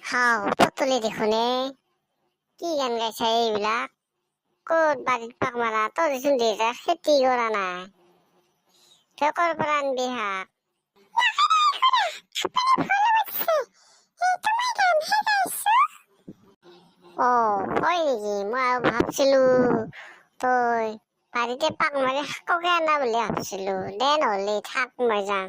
হাও পুতুলি দেখোনে কি গান গাইছে এইবিলাক ক'ত বাৰীত পাক মাৰা তই দেখোন দেউতাৰ খেতি কৰা নাই তই ক'ৰ পৰা আনবি শাক অ হয় নেকি মই আৰু ভাবছিলো তই বাৰীতে পাক মাৰি শাককে আনা বুলি ভাবছিলো দে নহ'লে থাক মই যাওঁ